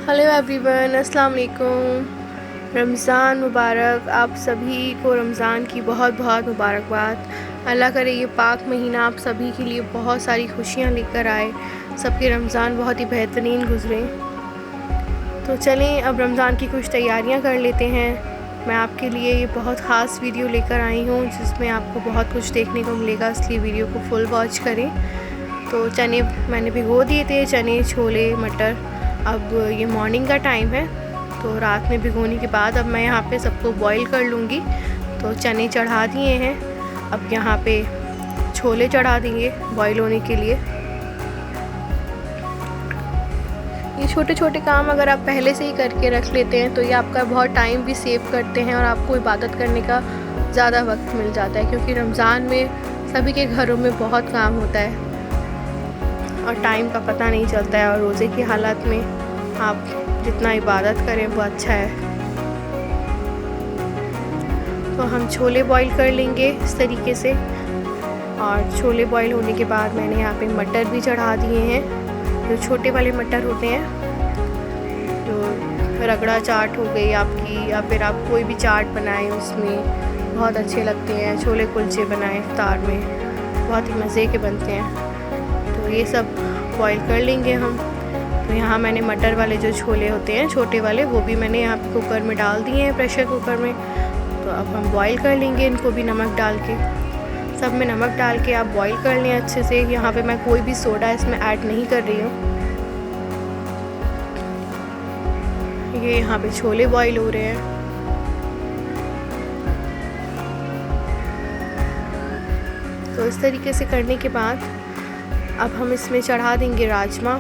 Hello everyone, अस्सलाम वालेकुम। रमज़ान मुबारक। आप सभी को रमज़ान की बहुत बहुत मुबारकबाद। अल्लाह करे ये पाक महीना आप सभी के लिए बहुत सारी खुशियाँ लेकर आए, सबके रमज़ान बहुत ही बेहतरीन गुज़रें। तो चलें अब रमज़ान की कुछ तैयारियां कर लेते हैं। मैं आपके लिए ये बहुत ख़ास वीडियो लेकर आई हूँ जिसमें आपको बहुत कुछ देखने को मिलेगा, इसलिए वीडियो को फुल वॉच करें। तो चने मैंने भिगो दिए थे, चने, छोले, मटर। अब ये मॉर्निंग का टाइम है, तो रात में भिगोने के बाद अब मैं यहाँ पे सबको बॉईल कर लूँगी। तो चने चढ़ा दिए हैं, अब यहाँ पे छोले चढ़ा देंगे बॉईल होने के लिए। ये छोटे छोटे काम अगर आप पहले से ही करके रख लेते हैं तो ये आपका बहुत टाइम भी सेव करते हैं और आपको इबादत करने का ज़्यादा वक्त मिल जाता है, क्योंकि रमज़ान में सभी के घरों में बहुत काम होता है और टाइम का पता नहीं चलता है, और रोज़े की हालत में आप जितना इबादत करें वो अच्छा है। तो हम छोले बॉईल कर लेंगे इस तरीके से, और छोले बॉईल होने के बाद मैंने यहाँ पे मटर भी चढ़ा दिए हैं, जो छोटे वाले मटर होते हैं, जो रगड़ा चाट हो गई आपकी, या फिर आप कोई भी चाट बनाएं उसमें बहुत अच्छे लगते हैं। छोले कुलचे बनाएं इफ्तार में, बहुत ही मज़े के बनते हैं। तो ये सब बॉईल कर लेंगे हम। तो यहाँ मैंने मटर वाले जो छोले होते हैं छोटे वाले, वो भी मैंने यहाँ पे कुकर में डाल दिए हैं, प्रेशर कुकर में। तो अब हम बॉईल कर लेंगे इनको भी नमक डाल के। सब में नमक डाल के आप बॉईल कर लें अच्छे से। यहाँ पे मैं कोई भी सोडा इसमें ऐड नहीं कर रही हूँ। ये यहाँ पे छोले बॉईल हो रहे हैं। तो इस तरीके से करने के बाद अब हम इसमें चढ़ा देंगे राजमा।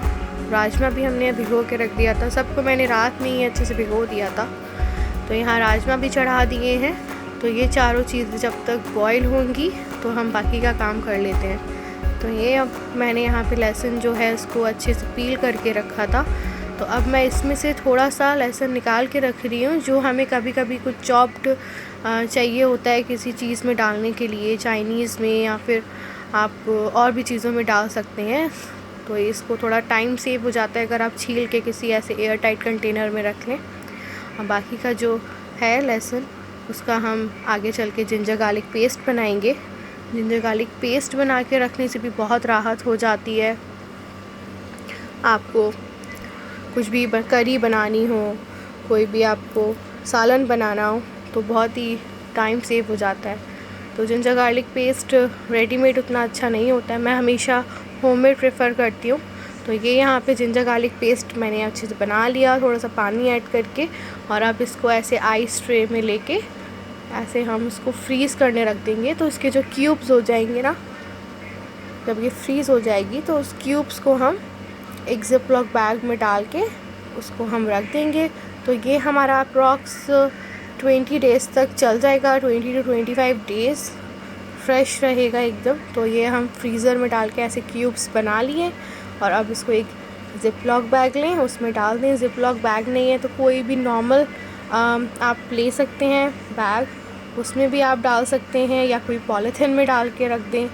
राजमा भी हमने भिगो के रख दिया था, सबको मैंने रात में ही अच्छे से भिगो दिया था। तो यहाँ राजमा भी चढ़ा दिए हैं। तो ये चारों चीज़ें जब तक बॉईल होंगी तो हम बाकी का काम कर लेते हैं। तो ये अब मैंने यहाँ पे लहसुन जो है इसको अच्छे से पील करके रखा था। तो अब मैं इसमें से थोड़ा सा लहसुन निकाल के रख रही हूँ, जो हमें कभी कभी कुछ चॉप्ड चाहिए होता है किसी चीज़ में डालने के लिए, चाइनीज़ में, या फिर आप और भी चीज़ों में डाल सकते हैं। तो इसको थोड़ा टाइम सेव हो जाता है अगर आप छील के किसी ऐसे एयर टाइट कंटेनर में रख लें। और बाकी का जो है लहसुन, उसका हम आगे चल के जिंजर गार्लिक पेस्ट बनाएंगे। जिंजर गार्लिक पेस्ट बना के रखने से भी बहुत राहत हो जाती है। आपको कुछ भी करी बनानी हो, कोई भी आपको सालन बनाना हो, तो बहुत ही टाइम सेव हो जाता है। तो जिंजर गार्लिक पेस्ट रेडीमेड उतना अच्छा नहीं होता है, मैं हमेशा होममेड प्रेफर करती हूँ। तो ये यहाँ पे जिंजर गार्लिक पेस्ट मैंने अच्छे से बना लिया, थोड़ा सा पानी ऐड करके। और अब इसको ऐसे आइस ट्रे में लेके ऐसे हम इसको फ्रीज़ करने रख देंगे। तो इसके जो क्यूब्स हो जाएंगे ना, जब ये फ्रीज़ हो जाएगी तो उस क्यूब्स को हम एक जिपलॉक बैग में डाल के उसको हम रख देंगे। तो ये हमारा अप्रॉक्स 20 डेज़ तक चल जाएगा, 20 to 25 डेज़ फ्रेश रहेगा एकदम। तो ये हम फ्रीज़र में डाल के ऐसे क्यूब्स बना लिए, और अब इसको एक ज़िपलॉक बैग लें, उसमें डाल दें। ज़िपलॉक बैग नहीं है तो कोई भी नॉर्मल आप ले सकते हैं बैग, उसमें भी आप डाल सकते हैं, या कोई पॉलीथिन में डाल के रख दें,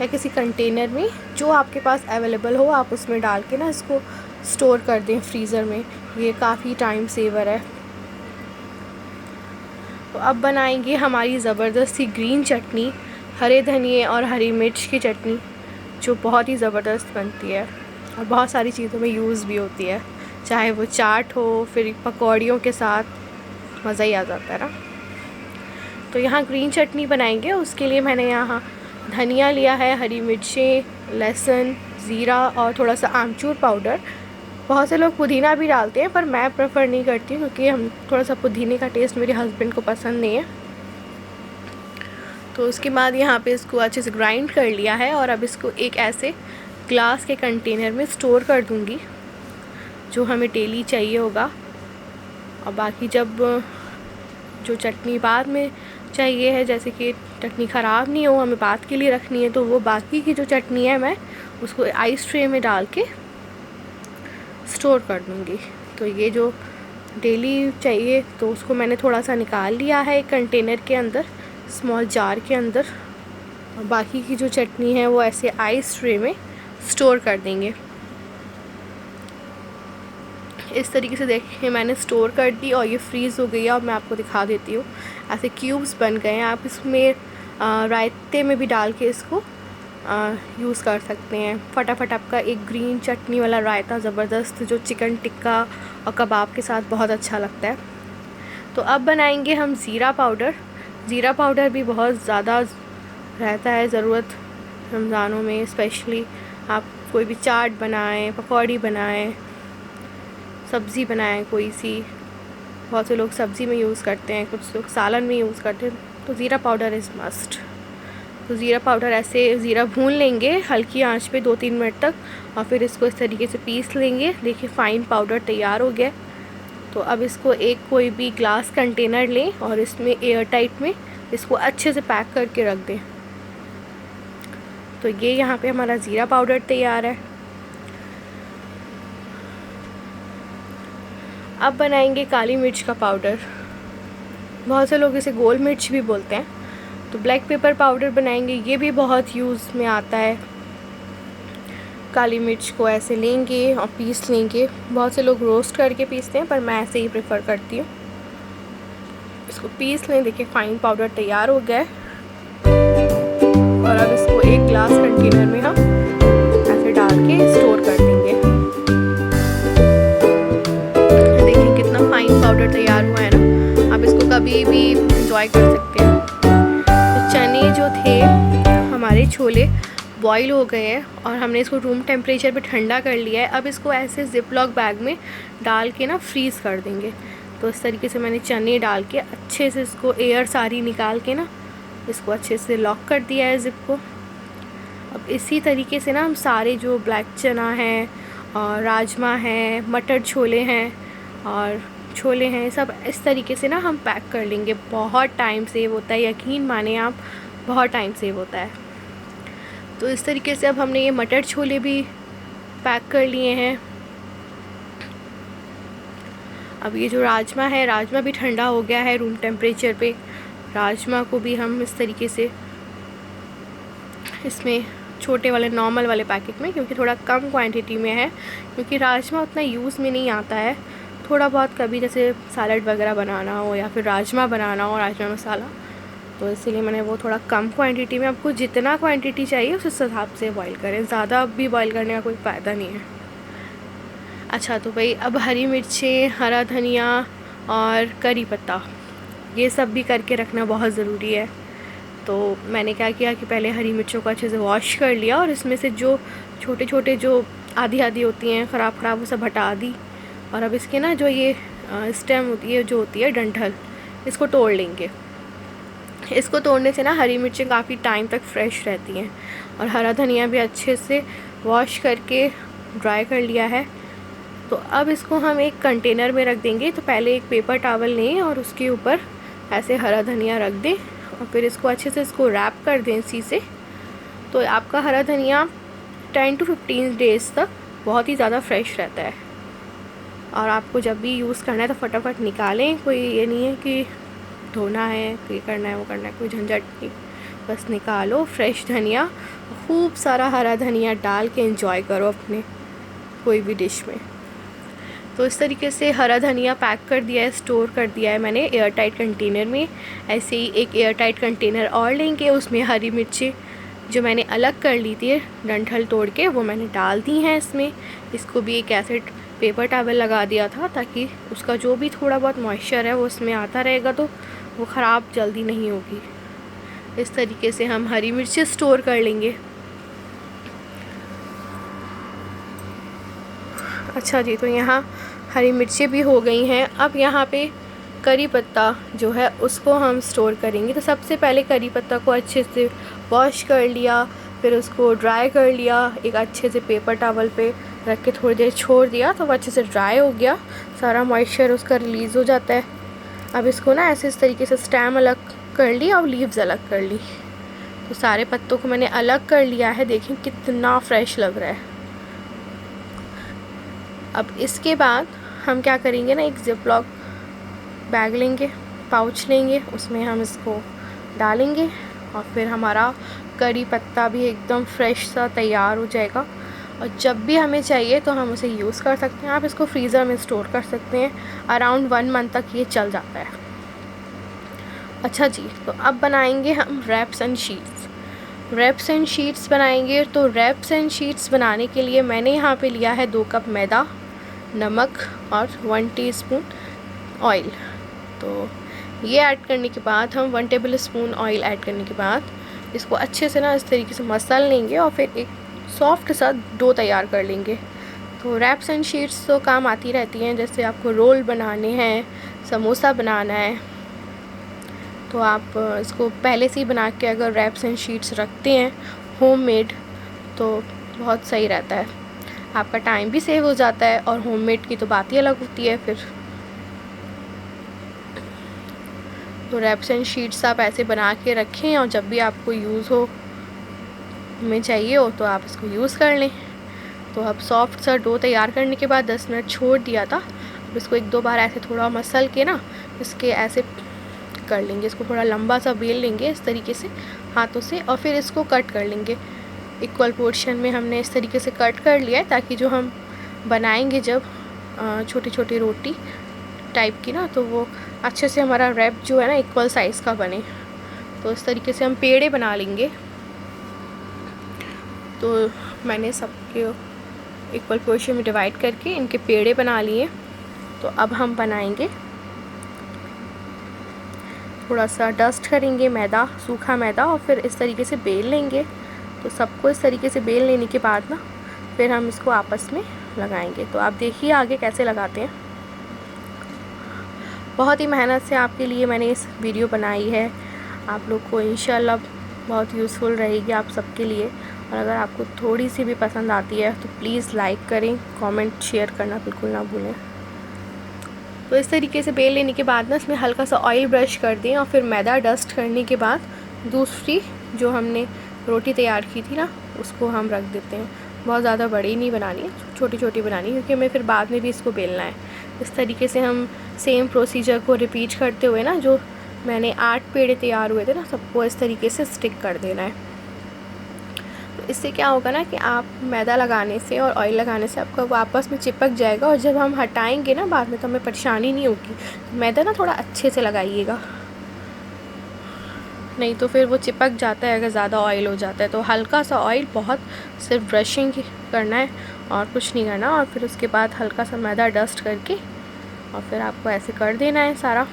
या किसी कंटेनर में जो आपके पास अवेलेबल हो आप उसमें डाल के ना इसको स्टोर कर दें फ्रीज़र में। ये काफ़ी टाइम सेवर है। तो अब बनाएंगे हमारी ज़बरदस्त सी ग्रीन चटनी, हरे धनिए और हरी मिर्च की चटनी, जो बहुत ही ज़बरदस्त बनती है और बहुत सारी चीज़ों में यूज़ भी होती है, चाहे वो चाट हो, फिर पकौड़ियों के साथ मज़ा ही आ जाता है ना। तो यहाँ ग्रीन चटनी बनाएंगे, उसके लिए मैंने यहाँ धनिया लिया है, हरी मिर्चें, लहसुन, ज़ीरा और थोड़ा सा आमचूर पाउडर। बहुत से लोग पुदीना भी डालते हैं, पर मैं प्रेफर नहीं करती हूँ, क्योंकि हम थोड़ा सा पुदीने का टेस्ट मेरे हस्बैंड को पसंद नहीं है। तो उसके बाद यहाँ पे इसको अच्छे से ग्राइंड कर लिया है, और अब इसको एक ऐसे ग्लास के कंटेनर में स्टोर कर दूँगी, जो हमें डेली चाहिए होगा। और बाकी जब जो चटनी बाद में चाहिए है, जैसे कि चटनी ख़राब नहीं हो, हमें बाद के लिए रखनी है, तो वो बाकी की जो चटनी है मैं उसको आइस ट्रे में डाल के स्टोर कर दूँगी। तो ये जो डेली चाहिए तो उसको मैंने थोड़ा सा निकाल लिया है एक कंटेनर के अंदर, स्मॉल जार के अंदर, और बाकी की जो चटनी है वो ऐसे आइस ट्रे में स्टोर कर देंगे। इस तरीके से देखिए मैंने स्टोर कर दी और ये फ्रीज़ हो गई है। और मैं आपको दिखा देती हूँ, ऐसे क्यूब्स बन गए हैं। आप इसमें रायते में भी डाल के इसको यूज़ कर सकते हैं। फटाफट आपका एक ग्रीन चटनी वाला रायता ज़बरदस्त, जो चिकन टिक्का और कबाब के साथ बहुत अच्छा लगता है। तो अब बनाएंगे हम ज़ीरा पाउडर। ज़ीरा पाउडर भी बहुत ज़्यादा रहता है ज़रूरत रमज़ानों में स्पेशली। आप कोई भी चाट बनाएं, पकौड़ी बनाएं, सब्ज़ी बनाएं कोई सी, बहुत से लोग सब्ज़ी में यूज़ करते हैं, कुछ लोग सालन में यूज़ करते हैं, तो ज़ीरा पाउडर इज़ मस्ट। तो ज़ीरा पाउडर ऐसे ज़ीरा भून लेंगे हल्की आंच पे 2-3 मिनट तक, और फिर इसको इस तरीके से पीस लेंगे। देखिए फ़ाइन पाउडर तैयार हो गया। तो अब इसको एक कोई भी ग्लास कंटेनर लें और इसमें एयर टाइट में इसको अच्छे से पैक करके रख दें। तो ये यहाँ पे हमारा ज़ीरा पाउडर तैयार है। अब बनाएंगे काली मिर्च का पाउडर। बहुत से लोग इसे गोल मिर्च भी बोलते हैं। तो ब्लैक पेपर पाउडर बनाएंगे, ये भी बहुत यूज़ में आता है। काली मिर्च को ऐसे लेंगे और पीस लेंगे। बहुत से लोग रोस्ट करके पीसते हैं, पर मैं ऐसे ही प्रेफर करती हूँ। इसको पीस लें। देखिए फ़ाइन पाउडर तैयार हो गया है। और अब इसको एक ग्लास कंटेनर में हम ऐसे डाल के स्टोर कर देंगे। देखिए कितना फ़ाइन पाउडर तैयार हुआ है ना। आप इसको कभी भी इंजॉय कर सकते हैं। तो चने जो थे हमारे, छोले बॉईल हो गए हैं और हमने इसको रूम टेम्परेचर पे ठंडा कर लिया है। अब इसको ऐसे ज़िप-लॉक बैग में डाल के ना फ्रीज़ कर देंगे। तो इस तरीके से मैंने चने डाल के अच्छे से इसको एयर सारी निकाल के ना इसको अच्छे से लॉक कर दिया है ज़िप को। अब इसी तरीके से ना हम सारे जो ब्लैक चना है और राजमा है, मटर छोले हैं और छोले हैं, सब इस तरीके से ना हम पैक कर लेंगे। बहुत टाइम सेव होता है, यकीन माने आप, बहुत टाइम सेव होता है। तो इस तरीके से अब हमने ये मटर छोले भी पैक कर लिए हैं। अब ये जो राजमा है, राजमा भी ठंडा हो गया है रूम टेम्परेचर पे। राजमा को भी हम इस तरीके से इसमें छोटे वाले नॉर्मल वाले पैकेट में, क्योंकि थोड़ा कम क्वांटिटी में है, क्योंकि राजमा उतना यूज़ में नहीं आता है। थोड़ा बहुत कभी जैसे सैलड वगैरह बनाना हो या फिर राजमा बनाना हो, राजमा मसाला, तो इसीलिए मैंने वो थोड़ा कम क्वांटिटी में। आपको जितना क्वांटिटी चाहिए उस हिसाब से बॉईल करें, ज़्यादा भी बॉईल करने का कोई फ़ायदा नहीं है। अच्छा, तो भाई अब हरी मिर्चें, हरा धनिया और करी पत्ता, ये सब भी करके रखना बहुत ज़रूरी है। तो मैंने क्या किया कि पहले हरी मिर्चों को अच्छे से वॉश कर लिया और इसमें से जो छोटे छोटे जो आधी होती हैं ख़राब वो सब हटा दी। और अब इसके ना जो ये स्टेम होती है, जो होती है डंठल, इसको तोड़ लेंगे। इसको तोड़ने से ना हरी मिर्चें काफ़ी टाइम तक फ्रेश रहती हैं। और हरा धनिया भी अच्छे से वॉश करके ड्राई कर लिया है। तो अब इसको हम एक कंटेनर में रख देंगे। तो पहले एक पेपर टॉवल लें और उसके ऊपर ऐसे हरा धनिया रख दें और फिर इसको अच्छे से इसको रैप कर दें इसी से। तो आपका हरा धनिया 10 to 15 डेज़ तक बहुत ही ज़्यादा फ्रेश रहता है। और आपको जब भी यूज़ करना है तो फटाफट निकालें, कोई ये नहीं है कि धोना है, ये करना है, वो करना है, कोई झंझट नहीं, बस निकालो फ्रेश धनिया। खूब सारा हरा धनिया डाल के एंजॉय करो अपने कोई भी डिश में। तो इस तरीके से हरा धनिया पैक कर दिया है, स्टोर कर दिया है मैंने एयर टाइट कंटेनर में। ऐसे ही एक एयर टाइट कंटेनर और लेंगे, उसमें हरी मिर्ची जो मैंने अलग कर ली थी डंठल तोड़ के, वो मैंने डाल दी हैं इसमें। इसको भी एक ऐसे पेपर टॉवल लगा दिया था ताकि उसका जो भी थोड़ा बहुत मॉइस्चर है वो उसमें आता रहेगा, तो वो ख़राब जल्दी नहीं होगी। इस तरीके से हम हरी मिर्ची स्टोर कर लेंगे। अच्छा जी, तो यहाँ हरी मिर्ची भी हो गई हैं। अब यहाँ पे करी पत्ता जो है उसको हम स्टोर करेंगे। तो सबसे पहले करी पत्ता को अच्छे से वॉश कर लिया, फिर उसको ड्राई कर लिया, एक अच्छे से पेपर टॉवल पे रख के थोड़ी देर छोड़ दिया, तो वो अच्छे से ड्राई हो गया, सारा मॉइस्चर उसका रिलीज़ हो जाता है। अब इसको ना ऐसे इस तरीके से स्टेम अलग कर ली और लीव्स अलग कर ली। तो सारे पत्तों को मैंने अलग कर लिया है। देखिए कितना फ्रेश लग रहा है। अब इसके बाद हम क्या करेंगे ना, एक ज़िप-लॉक बैग लेंगे, पाउच लेंगे, उसमें हम इसको डालेंगे और फिर हमारा करी पत्ता भी एकदम फ्रेश सा तैयार हो जाएगा। और जब भी हमें चाहिए तो हम उसे यूज़ कर सकते हैं। आप इसको फ्रीज़र में स्टोर कर सकते हैं, अराउंड 1 मंथ तक ये चल जाता है। अच्छा जी, तो अब बनाएंगे हम wraps and sheets. Wraps and sheets बनाएंगे। तो रैप्स एंड शीट्स बनाने के लिए मैंने यहाँ पे लिया है 2 कप मैदा, नमक और 1 टीस्पून ऑयल। तो ये ऐड करने के बाद हम 1 टेबल स्पून ऑयल ऐड करने के बाद इसको अच्छे से ना इस तरीके से मसल लेंगे और फिर एक सॉफ्ट सा डो तैयार कर लेंगे। तो रैप्स एंड शीट्स तो काम आती रहती हैं, जैसे आपको रोल बनाने हैं, समोसा बनाना है, तो आप इसको पहले से ही बना के अगर रैप्स एंड शीट्स रखते हैं होममेड तो बहुत सही रहता है। आपका टाइम भी सेव हो जाता है और होममेड की तो बात ही अलग होती है फिर। तो रैप्स एंड शीट्स आप ऐसे बना के रखें और जब भी आपको यूज़ हो में चाहिए हो तो आप इसको यूज़ कर लें। तो अब सॉफ्ट सा डो तैयार करने के बाद 10 मिनट छोड़ दिया था। अब इसको 1-2 बार ऐसे थोड़ा मसल के ना इसके ऐसे कर लेंगे, इसको थोड़ा लंबा सा बेल लेंगे इस तरीके से हाथों से और फिर इसको कट कर लेंगे। इक्वल पोर्शन में हमने इस तरीके से कट कर लिया है ताकि जो हम बनाएंगे जब छोटी छोटी रोटी टाइप की ना, तो वो अच्छे से हमारा रैप जो है ना इक्वल साइज़ का बने। तो इस तरीके से हम पेड़े बना लेंगे। तो मैंने सबके इक्वल पोर्शन में डिवाइड करके इनके पेड़े बना लिए। तो अब हम बनाएंगे, थोड़ा सा डस्ट करेंगे मैदा, सूखा मैदा, और फिर इस तरीके से बेल लेंगे। तो सबको इस तरीके से बेल लेने के बाद ना फिर हम इसको आपस में लगाएंगे। तो आप देखिए आगे कैसे लगाते हैं। बहुत ही मेहनत से आपके लिए मैंने इस वीडियो बनाई है, आप लोग को इंशाल्लाह बहुत यूज़फुल रहेगी आप सबके लिए। और अगर आपको थोड़ी सी भी पसंद आती है तो प्लीज़ लाइक करें, कमेंट शेयर करना बिल्कुल ना भूलें। तो इस तरीके से बेल लेने के बाद ना इसमें हल्का सा ऑयल ब्रश कर दें और फिर मैदा डस्ट करने के बाद दूसरी जो हमने रोटी तैयार की थी ना उसको हम रख देते हैं। बहुत ज़्यादा बड़ी नहीं बनानी है, छोटी छोटी बनानी है, क्योंकि हमें फिर बाद में भी इसको बेलना है। इस तरीके से हम सेम प्रोसीजर को रिपीट करते हुए ना जो मैंने 8 पेड़े तैयार हुए थे ना सबको इस तरीके से स्टिक कर देना है। तो इससे क्या होगा ना कि आप मैदा लगाने से और ऑयल लगाने से आपका वो आपस में चिपक जाएगा और जब हम हटाएंगे ना बाद में तो हमें परेशानी नहीं होगी। मैदा ना थोड़ा अच्छे से लगाइएगा, नहीं तो फिर वो चिपक जाता है अगर ज़्यादा ऑयल हो जाता है। तो हल्का सा ऑयल, बहुत सिर्फ ब्रशिंग करना है और कुछ नहीं करना। और फिर उसके बाद हल्का सा मैदा डस्ट करके और फिर आपको ऐसे कर देना है सारा।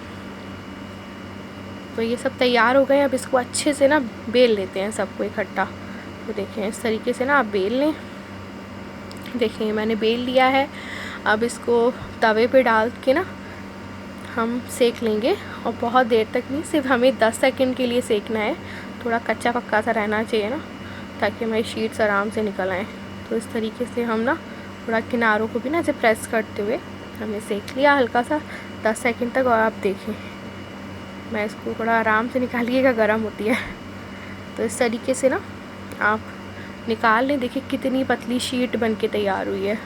तो ये सब तैयार हो गए। अब इसको अच्छे से ना बेल लेते हैं सबको इकट्ठा। तो देखें इस तरीके से ना आप बेल लें। देखें मैंने बेल लिया है। अब इसको तवे पे डाल के ना हम सेक लेंगे और बहुत देर तक नहीं, सिर्फ हमें 10 सेकंड के लिए सेकना है। थोड़ा कच्चा पक्का सा रहना चाहिए ना ताकि हमारी शीट्स आराम से निकल आएँ। तो इस तरीके से हम ना थोड़ा किनारों को भी ना ऐसे प्रेस करते हुए हमने सेक लिया हल्का सा 10 सेकंड तक। और आप देखें मैं इसको थोड़ा आराम से निकालिएगा, गर्म होती है। तो इस तरीके से ना आप निकाल लें। देखिए कितनी पतली शीट बन के तैयार हुई है।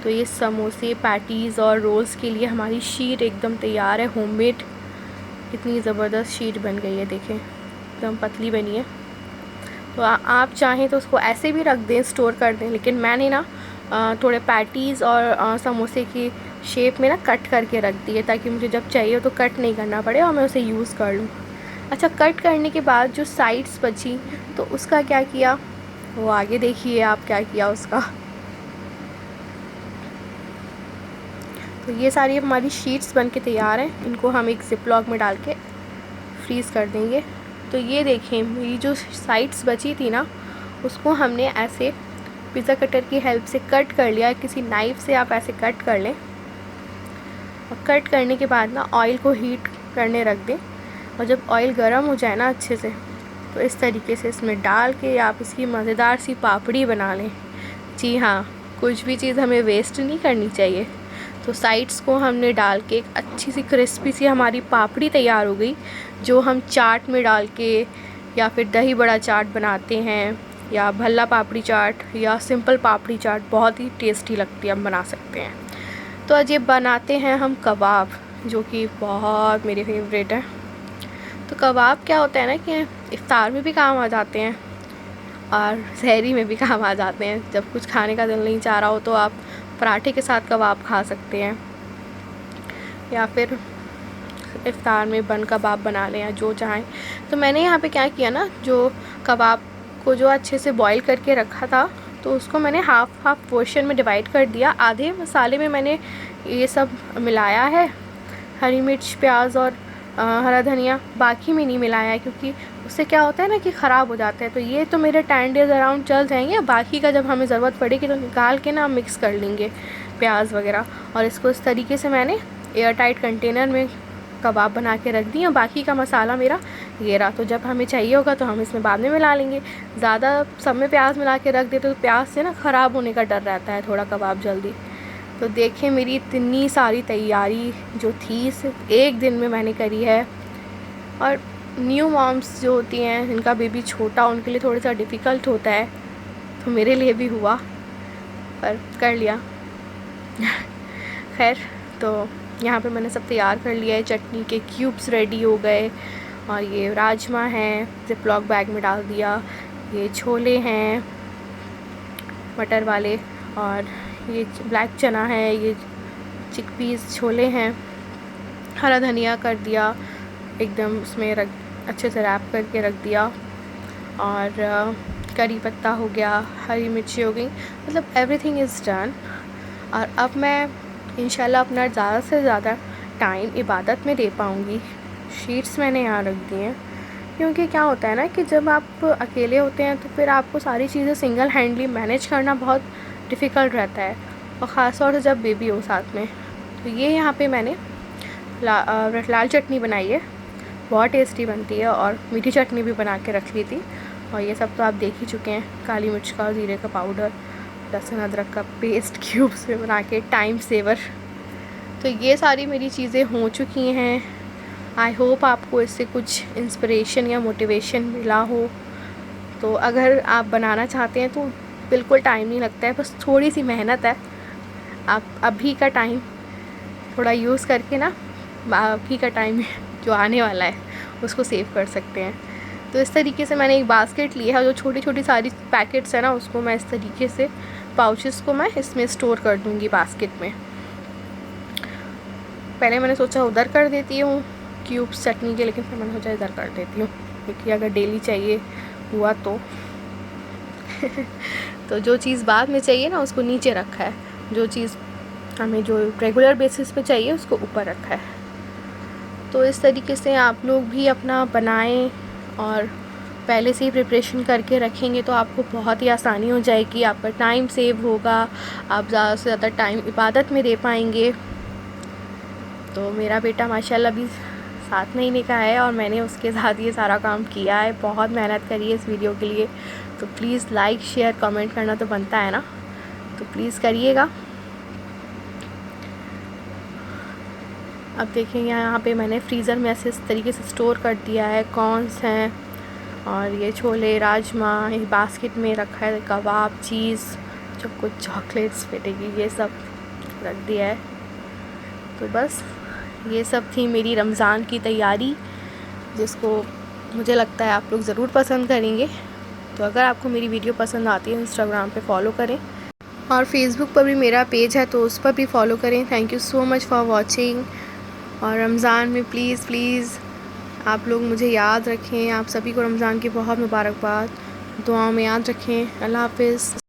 तो ये समोसे, पैटीज़ और रोल्स के लिए हमारी शीट एकदम तैयार है, होममेड। कितनी ज़बरदस्त शीट बन गई है, देखें एकदम पतली बनी है। तो आप चाहें तो उसको ऐसे भी रख दें, स्टोर कर दें, लेकिन मैंने ना थोड़े पैटीज़ और समोसे की शेप में ना कट करके रख दिए ताकि मुझे जब चाहिए तो कट नहीं करना पड़े और मैं उसे यूज़ कर लूँ। अच्छा, कट करने के बाद जो साइड्स बची तो उसका क्या किया वो आगे देखिए आप क्या किया उसका। तो ये सारी हमारी शीट्स बन के तैयार हैं। इनको हम एक ज़िप-लॉक में डाल के फ्रीज़ कर देंगे। तो ये देखें मेरी जो साइड्स बची थी ना उसको हमने ऐसे पिज़्ज़ा कटर की हेल्प से कट कर लिया। किसी नाइफ़ से आप ऐसे कट कर लें और कट करने के बाद ना ऑयल को हीट करने रख दें। और जब ऑयल गर्म हो जाए ना अच्छे से तो इस तरीके से इसमें डाल के आप इसकी मज़ेदार सी पापड़ी बना लें। जी हाँ, कुछ भी चीज़ हमें वेस्ट नहीं करनी चाहिए। तो साइड्स को हमने डाल के एक अच्छी सी क्रिस्पी सी हमारी पापड़ी तैयार हो गई, जो हम चाट में डाल के या फिर दही बड़ा चाट बनाते हैं या भल्ला पापड़ी चाट या सिंपल पापड़ी चाट, बहुत ही टेस्टी लगती है, हम बना सकते हैं। तो आज ये बनाते हैं हम कबाब, जो कि बहुत मेरे फेवरेट है। तो कबाब क्या होता है ना कि इफ्तार में भी काम आ जाते हैं और सहरी में भी काम आ जाते हैं। जब कुछ खाने का दिल नहीं चाह रहा हो तो आप पराठे के साथ कबाब खा सकते हैं, या फिर इफ्तार में बन कबाब बना लें, या जो चाहें। तो मैंने यहाँ पे क्या किया ना, जो कबाब को जो अच्छे से बॉईल करके रखा था, तो उसको मैंने हाफ़ पोर्शन में डिवाइड कर दिया। आधे मसाले में मैंने ये सब मिलाया है, हरी मिर्च, प्याज और हरा धनिया। बाकी में नहीं मिलाया है, क्योंकि उससे क्या होता है ना कि ख़राब हो जाता है। तो ये तो मेरे 10 डेज़ अराउंड चल जाएंगे। बाकी का जब हमें ज़रूरत पड़ेगी तो निकाल के ना मिक्स कर लेंगे प्याज वगैरह। और इसको इस तरीके से मैंने एयर टाइट कंटेनर में कबाब बना के रख दिए। बाकी का मसाला मेरा ये रहा, तो जब हमें चाहिए होगा तो हम इसमें बाद में मिला लेंगे। ज़्यादा सब में प्याज मिला के रख देते तो प्याज से ना ख़राब होने का डर रहता है थोड़ा कबाब जल्दी। तो देखिए मेरी इतनी सारी तैयारी जो थी सिर्फ एक दिन में मैंने करी है। और न्यू मॉम्स जो होती हैं, जिनका बेबी छोटा, उनके लिए थोड़ा सा डिफ़िकल्ट होता है, तो मेरे लिए भी हुआ, पर कर लिया। खैर, तो यहाँ पे मैंने सब तैयार कर लिया है। चटनी के क्यूब्स रेडी हो गए, और ये राजमा हैं, ज़िपलॉक बैग में डाल दिया। ये छोले हैं मटर वाले, और ये ब्लैक चना है, ये चिकपीस छोले हैं। हरा धनिया कर दिया एकदम, उसमें रख अच्छे से रैप करके रख दिया। और करी पत्ता हो गया, हरी मिर्ची हो गई, मतलब एवरीथिंग इज़ डन। और अब मैं इंशाल्लाह अपना ज़्यादा से ज़्यादा टाइम इबादत में दे पाऊँगी। शीट्स मैंने यहाँ रख दी हैं, क्योंकि क्या होता है ना कि जब आप अकेले होते हैं तो फिर आपको सारी चीज़ें सिंगल हैंडली मैनेज करना बहुत डिफ़िकल्ट रहता है, और ख़ास तौर से जब बेबी हो साथ में। तो ये यहाँ पे मैंने लाल चटनी बनाई है, बहुत टेस्टी बनती है, और मीठी चटनी भी बना के रख ली थी। और ये सब तो आप देख ही चुके हैं, काली मिर्च का और ज़ीरे का पाउडर, लहसुन अदरक का पेस्ट क्यूब्स में बना के, टाइम सेवर। तो ये सारी मेरी चीज़ें हो चुकी हैं। आई होप आपको इससे कुछ इंस्पिरेशन या मोटिवेशन मिला हो। तो अगर आप बनाना चाहते हैं तो बिल्कुल टाइम नहीं लगता है, बस थोड़ी सी मेहनत है। आप अभी का टाइम थोड़ा यूज़ करके ना, अभी का टाइम जो आने वाला है उसको सेव कर सकते हैं। तो इस तरीके से मैंने एक बास्केट लिया है, जो छोटी छोटी सारी पैकेट्स है ना, उसको मैं इस तरीके से, पाउचेस को मैं इसमें स्टोर कर दूँगी बास्केट में। पहले मैंने सोचा उधर कर देती हूँ क्यूब्स चटनी के, लेकिन फिर मैंने सोचा इधर कर देती हूँ, क्योंकि अगर डेली चाहिए हुआ तो तो जो चीज़ बाद में चाहिए ना उसको नीचे रखा है, जो चीज़ हमें जो रेगुलर बेसिस पे चाहिए उसको ऊपर रखा है। तो इस तरीके से आप लोग भी अपना बनाएं, और पहले से ही प्रिपरेशन करके रखेंगे तो आपको बहुत ही आसानी हो जाएगी, आपका टाइम सेव होगा, आप ज़्यादा से ज़्यादा टाइम इबादत में दे पाएंगे। तो मेरा बेटा माशाल्लाह भी 7 महीने का है, और मैंने उसके साथ ये सारा काम किया है, बहुत मेहनत करी है इस वीडियो के लिए। तो प्लीज़ लाइक शेयर कमेंट करना तो बनता है ना, तो प्लीज़ करिएगा। अब देखें यहाँ पे मैंने फ्रीज़र में ऐसे इस तरीके से स्टोर कर दिया है, कॉर्न्स हैं, और ये छोले, राजमा, एक बास्केट में रखा है, कबाब, चीज़, जो कुछ चॉकलेट्स पेटेगी, ये सब रख दिया है। तो बस ये सब थी मेरी रमज़ान की तैयारी, जिसको मुझे लगता है आप लोग ज़रूर पसंद करेंगे। तो अगर आपको मेरी वीडियो पसंद आती है, इंस्टाग्राम पे फॉलो करें, और फेसबुक पर भी मेरा पेज है तो उस पर भी फॉलो करें। Thank you so much for watching. और रमज़ान में प्लीज़ आप लोग मुझे याद रखें। आप सभी को रमज़ान की बहुत मुबारकबाद, दुआओं में याद रखें। अल्लाह हाफ़िज़।